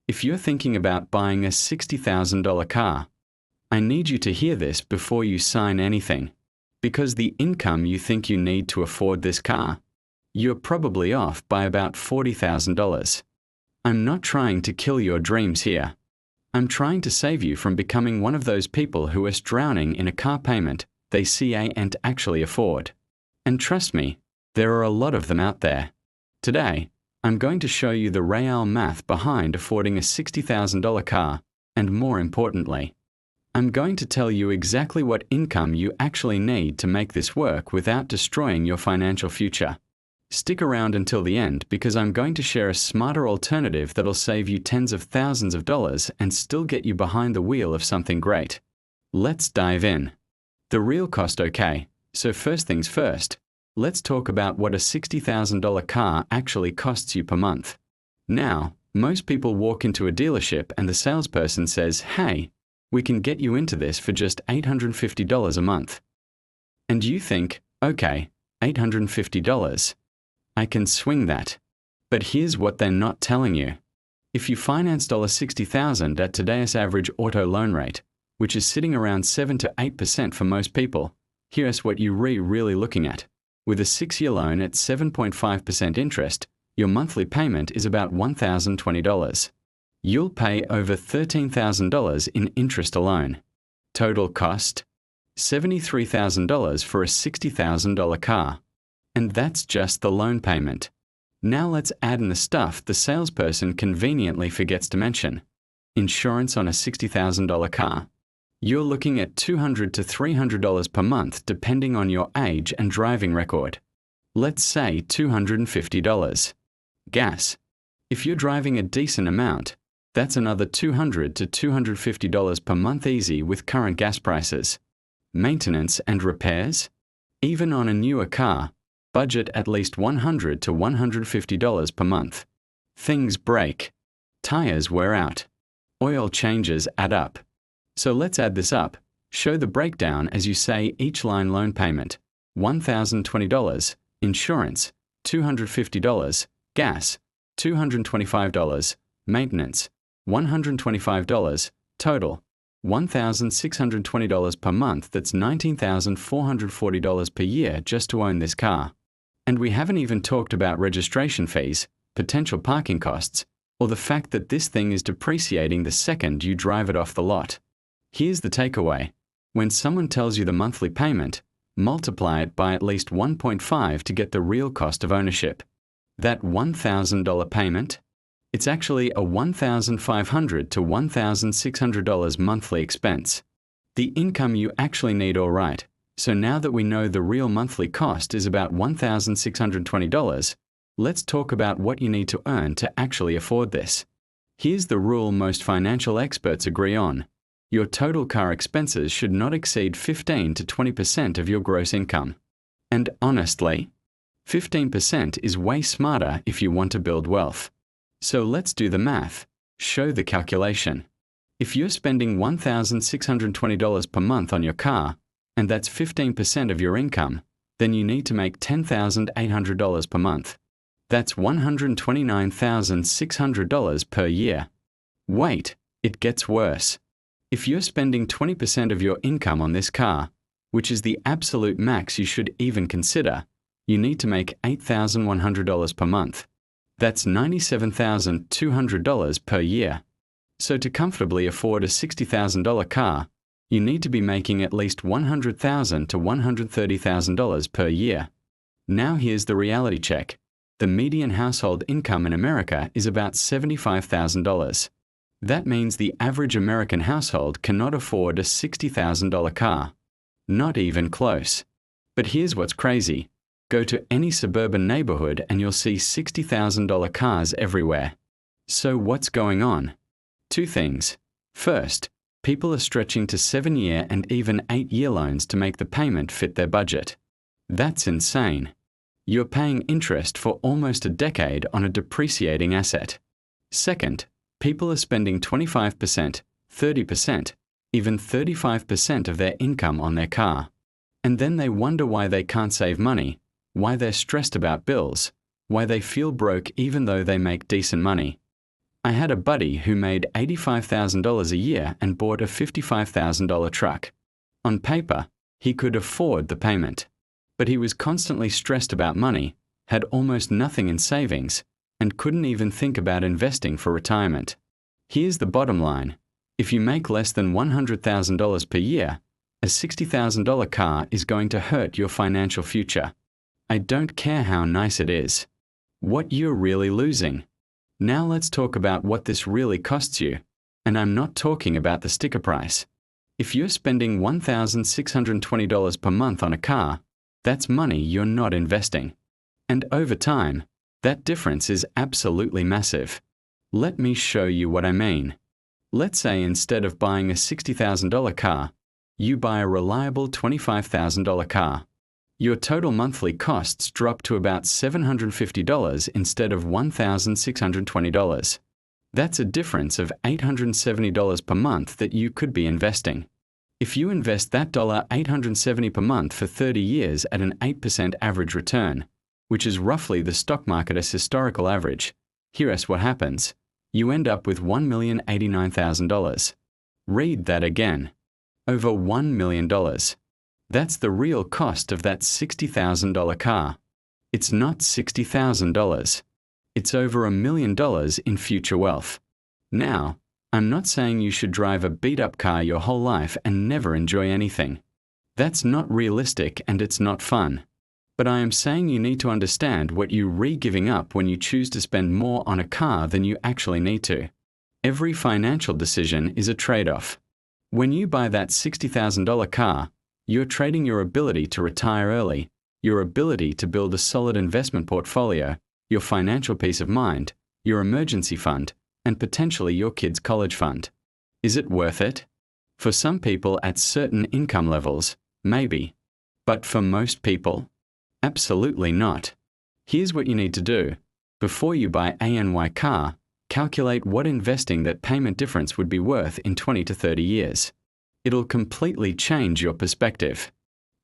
If you're thinking about buying a $60,000 car, I need you to hear this before you sign anything. Because the income you think you need to afford this car, you're probably off by about $40,000. I'm not trying to kill your dreams here. I'm trying to save you from becoming one of those people who is drowning in a car payment they can't actually afford. And trust me, there are a lot of them out there. Today, I'm going to show you the real math behind affording a $60,000 car, and more importantly, I'm going to tell you exactly what income you actually need to make this work without destroying your financial future. Stick around until the end because I'm going to share a smarter alternative that'll save you tens of thousands of dollars and still get you behind the wheel of something great. Let's dive in. The real cost, okay, so first things first, let's talk about what a $60,000 car actually costs you per month. Now, most people walk into a dealership and the salesperson says, "Hey, we can get you into this for just $850 a month." And you think, okay, $850. I can swing that. But here's what they're not telling you. If you finance $60,000 at today's average auto loan rate, which is sitting around 7 to 8% for most people, here's what you're really looking at. With a 6-year loan at 7.5% interest, your monthly payment is about $1,020. You'll pay over $13,000 in interest alone. Total cost? $73,000 for a $60,000 car. And that's just the loan payment. Now let's add in the stuff the salesperson conveniently forgets to mention. Insurance on a $60,000 car. You're looking at $200 to $300 per month depending on your age and driving record. Let's say $250. Gas. If you're driving a decent amount, that's another $200 to $250 per month easy with current gas prices. Maintenance and repairs? Even on a newer car, budget at least $100 to $150 per month. Things break. Tires wear out. Oil changes add up. So let's add this up. Show the breakdown as you say each line loan payment. $1,020. Insurance. $250. Gas. $225. Maintenance. $125. Total. $1,620 per month. That's $19,440 per year just to own this car. And we haven't even talked about registration fees, potential parking costs, or the fact that this thing is depreciating the second you drive it off the lot. Here's the takeaway. When someone tells you the monthly payment, multiply it by at least 1.5 to get the real cost of ownership. That $1,000 payment? It's actually a $1,500 to $1,600 monthly expense. The income you actually need, all right. So now that we know the real monthly cost is about $1,620, let's talk about what you need to earn to actually afford this. Here's the rule most financial experts agree on. Your total car expenses should not exceed 15 to 20% of your gross income. And honestly, 15% is way smarter if you want to build wealth. So let's do the math. Show the calculation. If you're spending $1,620 per month on your car, and that's 15% of your income, then you need to make $10,800 per month. That's $129,600 per year. Wait, it gets worse. If you're spending 20% of your income on this car, which is the absolute max you should even consider, you need to make $8,100 per month. That's $97,200 per year. So to comfortably afford a $60,000 car, you need to be making at least $100,000 to $130,000 per year. Now here's the reality check. The median household income in America is about $75,000. That means the average American household cannot afford a $60,000 car. Not even close. But here's what's crazy. Go to any suburban neighborhood and you'll see $60,000 cars everywhere. So what's going on? Two things. First, people are stretching to 7-year and even 8-year loans to make the payment fit their budget. That's insane. You're paying interest for almost a decade on a depreciating asset. Second, people are spending 25%, 30%, even 35% of their income on their car. And then they wonder why they can't save money, why they're stressed about bills, why they feel broke even though they make decent money. I had a buddy who made $85,000 a year and bought a $55,000 truck. On paper, he could afford the payment, but he was constantly stressed about money, had almost nothing in savings, and couldn't even think about investing for retirement. Here's the bottom line. If you make less than $100,000 per year, a $60,000 car is going to hurt your financial future. I don't care how nice it is. What you're really losing. Now let's talk about what this really costs you. And I'm not talking about the sticker price. If you're spending $1,620 per month on a car, that's money you're not investing. And over time, that difference is absolutely massive. Let me show you what I mean. Let's say instead of buying a $60,000 car, you buy a reliable $25,000 car. Your total monthly costs drop to about $750 instead of $1,620. That's a difference of $870 per month that you could be investing. If you invest that $870 per month for 30 years at an 8% average return, which is roughly the stock market's historical average, here's what happens. You end up with $1,089,000. Read that again. Over $1 million. That's the real cost of that $60,000 car. It's not $60,000. It's over $1 million in future wealth. Now, I'm not saying you should drive a beat-up car your whole life and never enjoy anything. That's not realistic and it's not fun. But I am saying you need to understand what you're giving up when you choose to spend more on a car than you actually need to. Every financial decision is a trade-off. When you buy that $60,000 car, you're trading your ability to retire early, your ability to build a solid investment portfolio, your financial peace of mind, your emergency fund, and potentially your kid's college fund. Is it worth it? For some people at certain income levels, maybe. But for most people? Absolutely not. Here's what you need to do. Before you buy ANY car, calculate what investing that payment difference would be worth in 20 to 30 years. It'll completely change your perspective.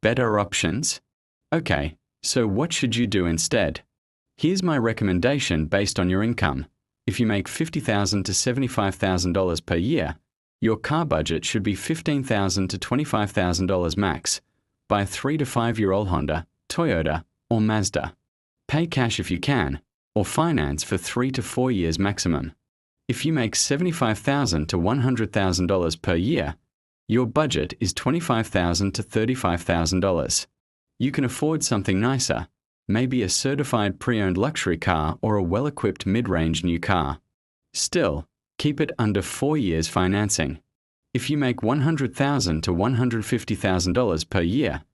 Better options? Okay, so what should you do instead? Here's my recommendation based on your income. If you make $50,000 to $75,000 per year, your car budget should be $15,000 to $25,000 max. Buy a 3 to 5-year-old Honda, Toyota, or Mazda. Pay cash if you can, or finance for 3 to 4 years maximum. If you make $75,000 to $100,000 per year, your budget is $25,000 to $35,000. You can afford something nicer, maybe a certified pre-owned luxury car or a well-equipped mid-range new car. Still, keep it under 4 years financing. If you make $100,000 to $150,000 per year,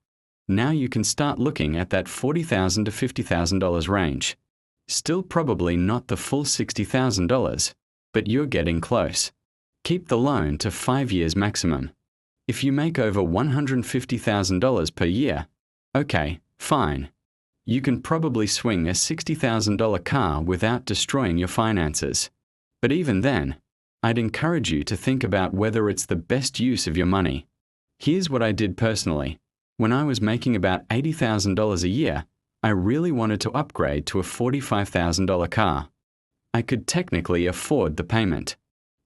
now you can start looking at that $40,000 to $50,000 range. Still probably not the full $60,000, but you're getting close. Keep the loan to 5 years maximum. If you make over $150,000 per year, okay, fine. You can probably swing a $60,000 car without destroying your finances. But even then, I'd encourage you to think about whether it's the best use of your money. Here's what I did personally. When I was making about $80,000 a year, I really wanted to upgrade to a $45,000 car. I could technically afford the payment.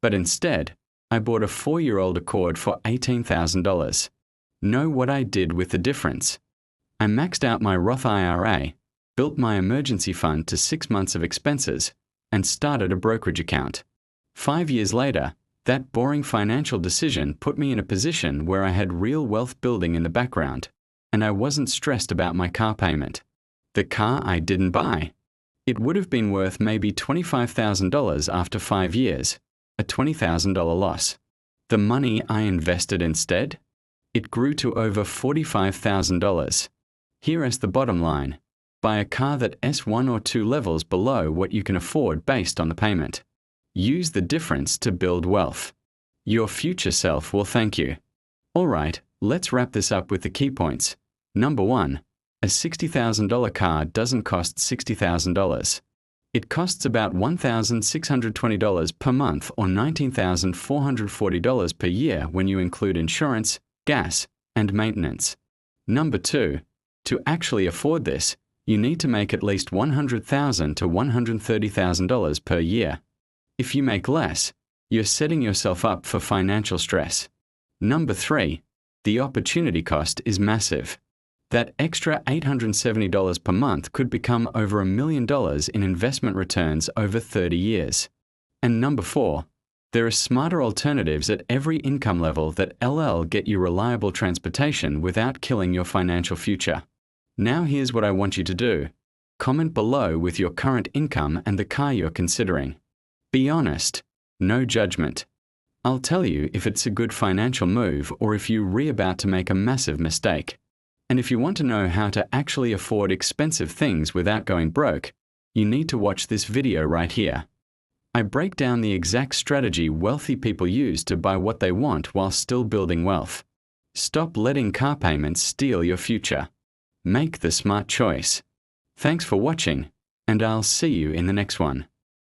But instead, I bought a 4-year-old Accord for $18,000. Know what I did with the difference? I maxed out my Roth IRA, built my emergency fund to 6 months of expenses, and started a brokerage account. 5 years later, that boring financial decision put me in a position where I had real wealth building in the background, and I wasn't stressed about my car payment. The car I didn't buy. It would have been worth maybe $25,000 after 5 years, a $20,000 loss. The money I invested instead? It grew to over $45,000. Here is the bottom line. Buy a car that's 1 or 2 levels below what you can afford based on the payment. Use the difference to build wealth. Your future self will thank you. All right, let's wrap this up with the key points. Number 1, a $60,000 car doesn't cost $60,000. It costs about $1,620 per month or $19,440 per year when you include insurance, gas, and maintenance. Number 2, to actually afford this, you need to make at least $100,000 to $130,000 per year. If you make less, you're setting yourself up for financial stress. Number 3, the opportunity cost is massive. That extra $870 per month could become over $1 million in investment returns over 30 years. And number 4, there are smarter alternatives at every income level that LL get you reliable transportation without killing your financial future. Now here's what I want you to do. Comment below with your current income and the car you're considering. Be honest, no judgment. I'll tell you if it's a good financial move or if you're about to make a massive mistake. And if you want to know how to actually afford expensive things without going broke, you need to watch this video right here. I break down the exact strategy wealthy people use to buy what they want while still building wealth. Stop letting car payments steal your future. Make the smart choice. Thanks for watching, and I'll see you in the next one.